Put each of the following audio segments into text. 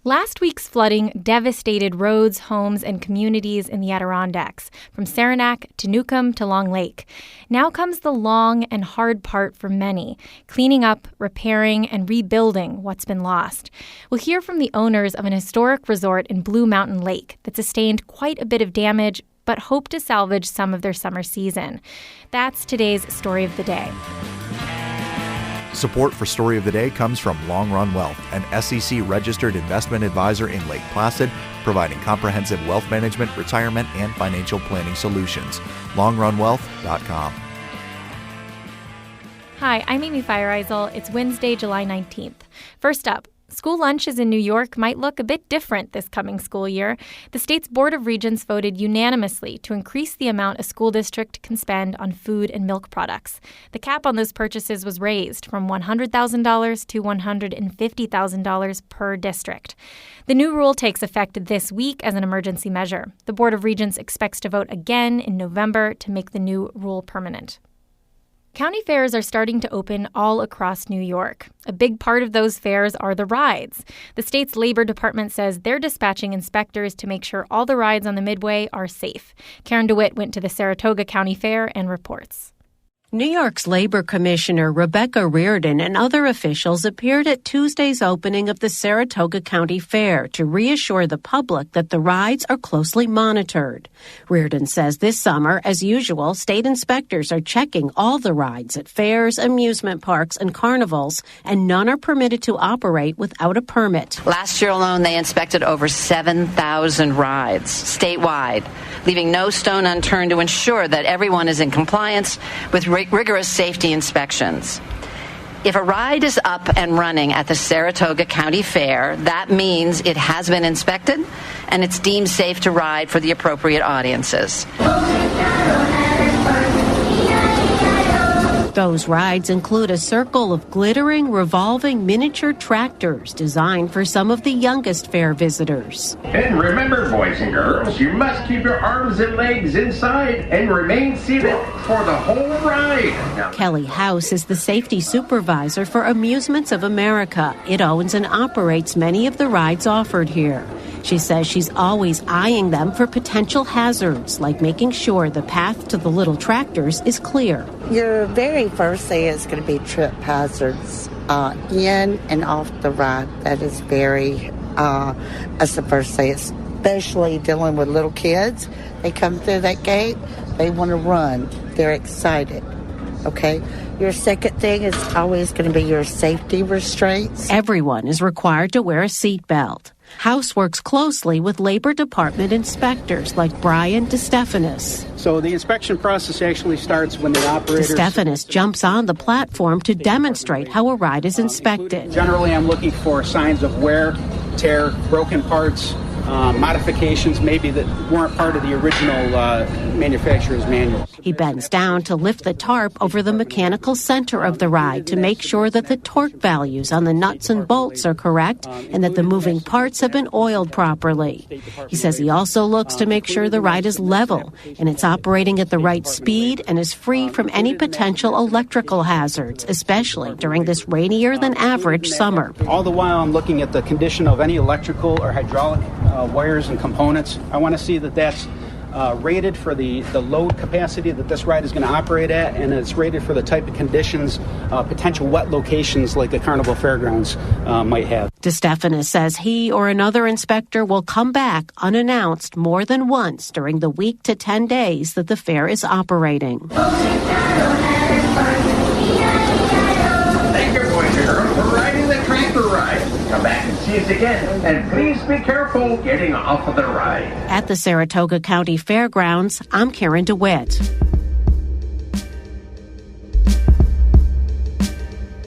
Last week's flooding devastated roads, homes, and communities in the Adirondacks, from Saranac to Newcomb to Long Lake. Now comes the long and hard part for many, cleaning up, repairing, and rebuilding what's been lost. We'll hear from the owners of an historic resort in Blue Mountain Lake that sustained quite a bit of damage, but hope to salvage some of their summer season. That's today's Story of the Day. Support for Story of the Day comes from Long Run Wealth, an SEC-registered investment advisor in Lake Placid, providing comprehensive wealth management, retirement, and financial planning solutions. LongRunWealth.com. Hi, I'm Amy Feiereisel. It's Wednesday, July 19th. First up, school lunches in New York might look a bit different this coming school year. The state's Board of Regents voted unanimously to increase the amount a school district can spend on food and milk products. The cap on those purchases was raised from $100,000 to $150,000 per district. The new rule takes effect this week as an emergency measure. The Board of Regents expects to vote again in November to make the new rule permanent. County fairs are starting to open all across New York. A big part of those fairs are the rides. The state's Labor Department says they're dispatching inspectors to make sure all the rides on the Midway are safe. Karen DeWitt went to the Saratoga County Fair and reports. New York's Labor Commissioner Rebecca Reardon and other officials appeared at Tuesday's opening of the Saratoga County Fair to reassure the public that the rides are closely monitored. Reardon says this summer, as usual, state inspectors are checking all the rides at fairs, amusement parks, and carnivals, and none are permitted to operate without a permit. Last year alone, they inspected over 7,000 rides statewide, leaving no stone unturned to ensure that everyone is in compliance with rigorous safety inspections. If a ride is up and running at the Saratoga County Fair, that means it has been inspected and it's deemed safe to ride for the appropriate audiences. Those rides include a circle of glittering, revolving miniature tractors designed for some of the youngest fair visitors. And remember, boys and girls, you must keep your arms and legs inside and remain seated for the whole ride. Kelly House is the safety supervisor for Amusements of America. It owns and operates many of the rides offered here. She says she's always eyeing them for potential hazards, like making sure the path to the little tractors is clear. Your very first thing is going to be trip hazards in and off the ride. That is that's the first thing, especially dealing with little kids. They come through that gate, they want to run, they're excited. Okay. Your second thing is always going to be your safety restraints. Everyone is required to wear a seatbelt. House works closely with Labor Department inspectors like Brian DeStephanis. So the inspection process actually starts when the operator... DeStephanis jumps on the platform to demonstrate how a ride is inspected. Generally, I'm looking for signs of wear, tear, broken parts, modifications maybe that weren't part of the original manufacturer's manual. He bends down to lift the tarp over the mechanical center of the ride to make sure that the torque values on the nuts and bolts are correct and that the moving parts have been oiled properly. He says he also looks to make sure the ride is level and it's operating at the right speed and is free from any potential electrical hazards, especially during this rainier than average summer. All the while I'm looking at the condition of any electrical or hydraulic wires and components. I want to see that that's rated for the load capacity that this ride is going to operate at, and it's rated for the type of conditions, potential wet locations like a carnival fairgrounds might have. DeStephanis says he or another inspector will come back unannounced more than once during the week to 10 days that the fair is operating. Thank you, boys and girls, for riding the tractor ride. Come back and see us again, and please be careful getting off of the ride. At the Saratoga County Fairgrounds, I'm Karen DeWitt.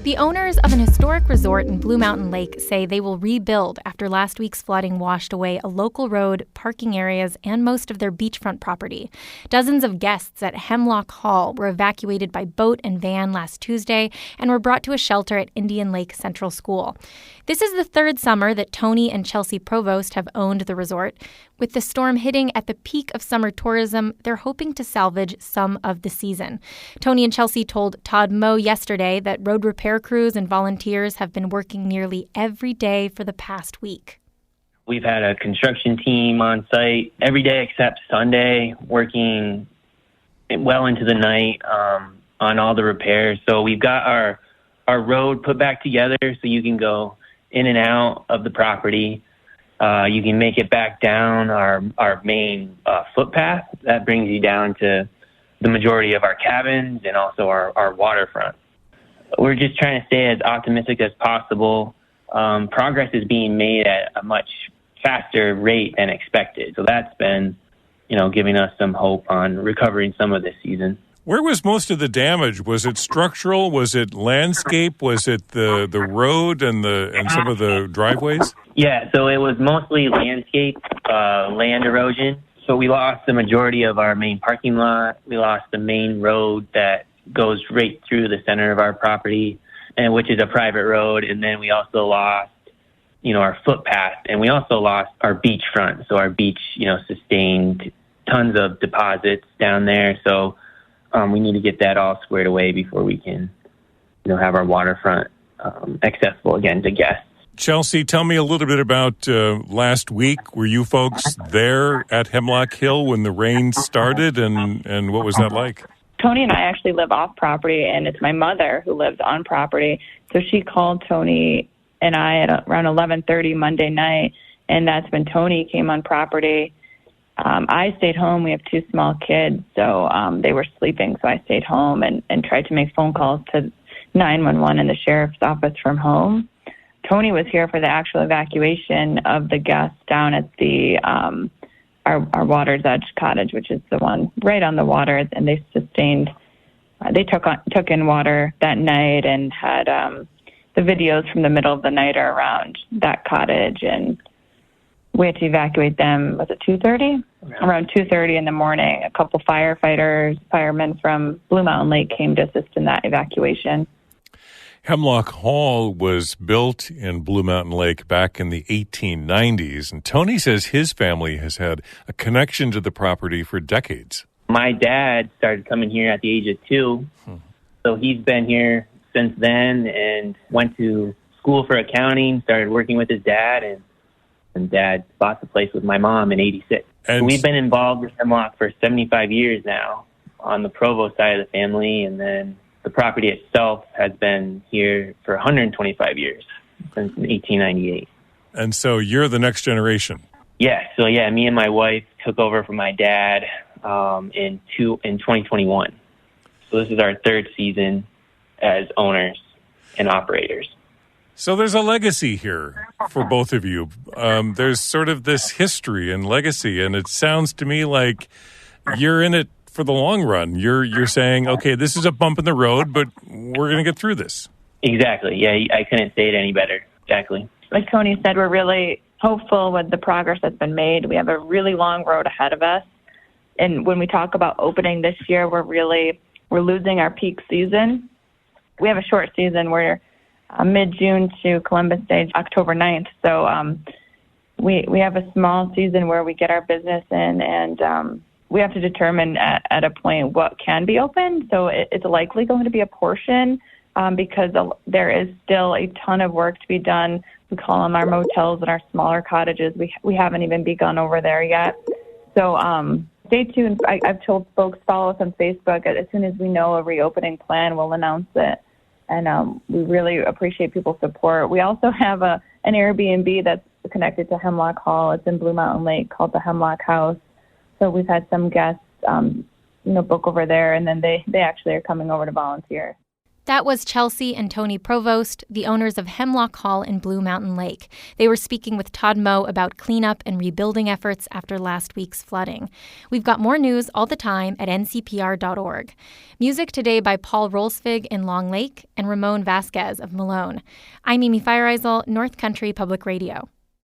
The owners of an historic resort in Blue Mountain Lake say they will rebuild after last week's flooding washed away a local road, parking areas, and most of their beachfront property. Dozens of guests at Hemlock Hall were evacuated by boat and van last Tuesday and were brought to a shelter at Indian Lake Central School. This is the third summer that Tony and Chelsea Provost have owned the resort. With the storm hitting at the peak of summer tourism, they're hoping to salvage some of the season. Tony and Chelsea told Todd Moe yesterday that road repair crews and volunteers have been working nearly every day for the past week. We've had a construction team on site every day except Sunday, working well into the night on all the repairs. So we've got our road put back together so you can go in and out of the property. You can make it back down our main footpath. That brings you down to the majority of our cabins and also our waterfront. We're just trying to stay as optimistic as possible. Progress is being made at a much faster rate than expected. So that's been, giving us some hope on recovering some of this season. Where was most of the damage? Was it structural? Was it landscape? Was it the road and some of the driveways? Yeah, so it was mostly landscape, land erosion. So we lost the majority of our main parking lot. We lost the main road that goes right through the center of our property, and which is a private road. And then we also lost, our footpath, and we also lost our beach front. So our beach, sustained tons of deposits down there. So we need to get that all squared away before we can, have our waterfront accessible again to guests. Chelsea, tell me a little bit about last week. Were you folks there at Hemlock Hill when the rain started, and what was that like? Tony and I actually live off property, and it's my mother who lives on property. So she called Tony and I at around 11:30 Monday night, and that's when Tony came on property. I stayed home. We have two small kids, so they were sleeping, so I stayed home and tried to make phone calls to 911 and the sheriff's office from home. Tony was here for the actual evacuation of the guests down at the our Water's Edge cottage, which is the one right on the water, and they took in water that night and had the videos from the middle of the night are around that cottage, and we had to evacuate them. Was it 2:30? Around 2:30 in the morning. A couple firemen from Blue Mountain Lake came to assist in that evacuation. Hemlock Hall was built in Blue Mountain Lake back in the 1890s, and Tony says his family has had a connection to the property for decades. My dad started coming here at the age of 2, so he's been here since then and went to school for accounting, started working with his dad, and Dad bought the place with my mom in 86. And we've been involved with Hemlock for 75 years now on the Provo side of the family, and then the property itself has been here for 125 years, since 1898. And so you're the next generation. Yeah, so me and my wife took over from my dad in 2021. So this is our third season as owners and operators. So there's a legacy here for both of you. There's sort of this history and legacy, and it sounds to me like you're in it for the long run. You're saying, okay, this is a bump in the road, but we're going to get through this. Exactly. Yeah, I couldn't say it any better. Exactly. Like Tony said, we're really hopeful with the progress that's been made. We have a really long road ahead of us. And when we talk about opening this year, we're losing our peak season. We have a short season. We're mid-June to Columbus Day, October 9th. So we have a small season where we get our business in, and we have to determine at a point what can be open. So it's likely going to be a portion because there is still a ton of work to be done. We call them our motels and our smaller cottages. We haven't even begun over there yet. So stay tuned. I've told folks, follow us on Facebook. As soon as we know a reopening plan, we'll announce it. And we really appreciate people's support. We also have an Airbnb that's connected to Hemlock Hall. It's in Blue Mountain Lake, called the Hemlock House. So we've had some guests, book over there, and then they actually are coming over to volunteer. That was Chelsea and Tony Provost, the owners of Hemlock Hall in Blue Mountain Lake. They were speaking with Todd Moe about cleanup and rebuilding efforts after last week's flooding. We've got more news all the time at ncpr.org. Music today by Paul Rolsvig in Long Lake and Ramon Vasquez of Malone. I'm Amy Feiereisel, North Country Public Radio.